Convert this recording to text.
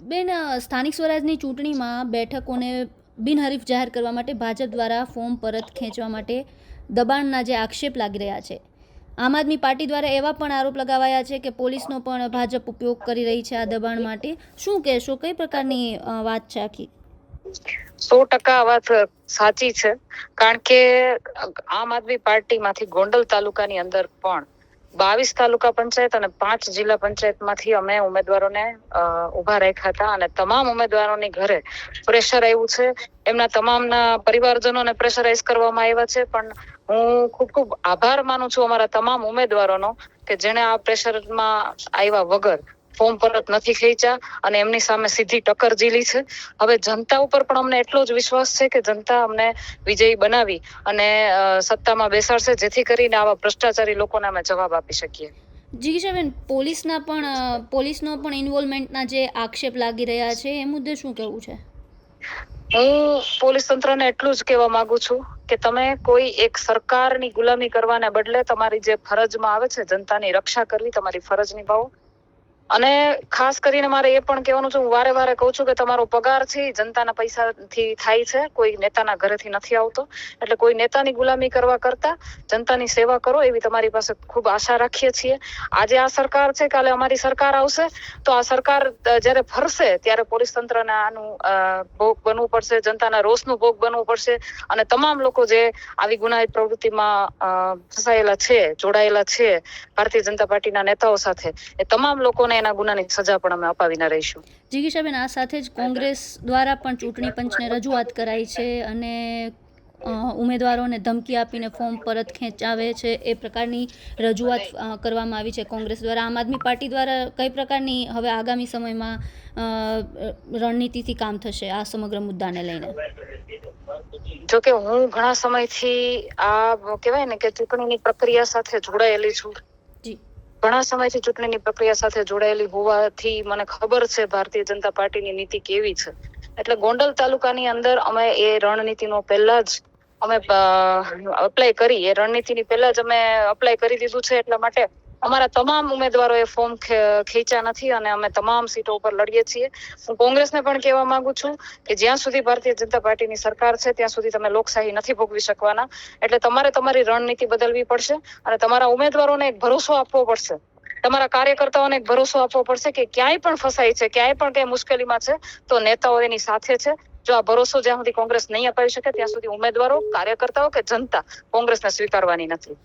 બેન, સ્થાનિક સ્વરાજની ચૂંટણીમાં બેઠકોને બિનહરીફ જાહેર કરવા માટે ભાજપ દ્વારા ફોર્મ પરત ખેંચવા માટે દબાણના જે આક્ષેપ લાગી રહ્યા છે, આમ આદમી પાર્ટી દ્વારા એવા પણ આરોપ લગાવાયા છે કે પોલીસનો પણ ભાજપ ઉપયોગ કરી રહી છે આ દબાણ માટે. શું કહેશો, કઈ પ્રકારની વાત છે આખી? 100% આ વાત સાચી છે, કારણ કે આમ આદમી પાર્ટીમાંથી ગોંડલ તાલુકાની અંદર પણ 22 તાલુકા પંચાયત અને 5 જિલ્લા પંચાયતમાંથી અમે ઉમેદવારોને ઉભા રાખ્યા હતા અને તમામ ઉમેદવારોની ઘરે પ્રેશર આવ્યું છે. એમના તમામના પરિવારજનોને પ્રેશરાઇઝ કરવામાં આવ્યા છે. પણ હું ખૂબ ખૂબ આભાર માનું છું અમારા તમામ ઉમેદવારોનો કે જેને આ પ્રેશરમાં આવ્યા વગર ફોર્મ પરત નથી ખેંચ્યા અને એમની સામે સીધી ટક્કર ઝીલી છે. હવે જનતા ઉપર પણ અમને એટલો જ વિશ્વાસ છે કે જનતા અમને વિજયી બનાવી અને સત્તામાં બેસાડશે, જેથી કરીને આવા ભ્રષ્ટાચારી લોકોને અમે જવાબ આપી શકીએ. જિગીશાબેન, પોલીસનો પણ ઇન્વોલ્વમેન્ટના જે આક્ષેપ લાગી રહ્યા છે એ મુદ્દે શું કહેવું છે? હું પોલીસ તંત્રને એટલું જ કહેવા માંગુ છું કે તમે કોઈ એક સરકારની ગુલામી કરવાને બદલે તમારી જે ફરજમાં આવે છે જનતાની રક્ષા કરવી, તમારી ફરજ નિભાવો. અને ખાસ કરીને મારે એ પણ કહેવાનું છે, હું વારે વારે કહું છું કે તમારો પગાર છે જનતાના પૈસાથી થાય છે, કોઈ નેતાના ઘરેથી નથી આવતો. એટલે કોઈ નેતાની ગુલામી કરવા કરતા જનતાની સેવા કરો એવી તમારી પાસે ખૂબ આશા રાખીએ છીએ. આજે આ સરકાર છે, કાલે અમારી સરકાર આવશે, તો આ સરકાર જ્યારે ફરશે ત્યારે પોલીસ તંત્રને આનું ભોગ બનવું પડશે, જનતાના રોષનું ભોગ બનવું પડશે અને તમામ લોકો જે આવી ગુનાહિત પ્રવૃત્તિમાં ફસાયેલા છે, જોડાયેલા છે ભારતીય જનતા પાર્ટીના નેતાઓ સાથે, એ તમામ લોકોને એના ગુનાની સજા પણ અમે અપાવીને રહીશું. જિગીશાબેન, આ સાથે જ કોંગ્રેસ દ્વારા પણ ચૂંટણી પંચને રજૂઆત કરાઈ છે અને ઉમેદવારોને ધમકી આપીને ફોર્મ પરત ખેંચાવે છે એ પ્રકારની રજૂઆત કરવામાં આવી છે કોંગ્રેસ દ્વારા. આમ આદમી પાર્ટી દ્વારા કઈ પ્રકારની હવે આગામી સમયમાં રણનીતિથી કામ થશે આ સમગ્ર મુદ્દાને લઈને? જોકે હું ઘણા સમયથી આ કહેવાય ને કે ચૂંટણીની પ્રક્રિયા સાથે જોડાયેલી છું. ઘણા સમયથી ચૂંટણીની પ્રક્રિયા સાથે જોડાયેલી હોવાથી મને ખબર છે ભારતીય જનતા પાર્ટીની નીતિ કેવી છે. એટલે ગોંડલ તાલુકાની અંદર અમે એ રણનીતિનો પહેલા જ અમે અપ્લાય કરી, એ રણનીતિની પહેલા જ અમે અપ્લાય કરી દીધું છે. એટલા માટે અમારા તમામ ઉમેદવારોએ ફોર્મ ખેંચ્યા નથી અને અમે તમામ સીટો ઉપર લડીએ છીએ. હું કોંગ્રેસને પણ કહેવા માંગુ છું કે જ્યાં સુધી ભારતીય જનતા પાર્ટીની સરકાર છે ત્યાં સુધી તમે લોકશાહી નથી ભોગવી શકવાના. એટલે તમારે તમારી રણનીતિ બદલવી પડશે અને તમારા ઉમેદવારોને એક ભરોસો આપવો પડશે, તમારા કાર્યકર્તાઓને એક ભરોસો આપવો પડશે કે ક્યાંય પણ ફસાય છે, ક્યાંય પણ કઈ મુશ્કેલીમાં છે તો નેતાઓ એની સાથે છે. જો આ ભરોસો જ્યાં સુધી કોંગ્રેસ નહીં અપાવી શકે ત્યાં સુધી ઉમેદવારો, કાર્યકર્તાઓ કે જનતા કોંગ્રેસને સ્વીકારવાની નથી.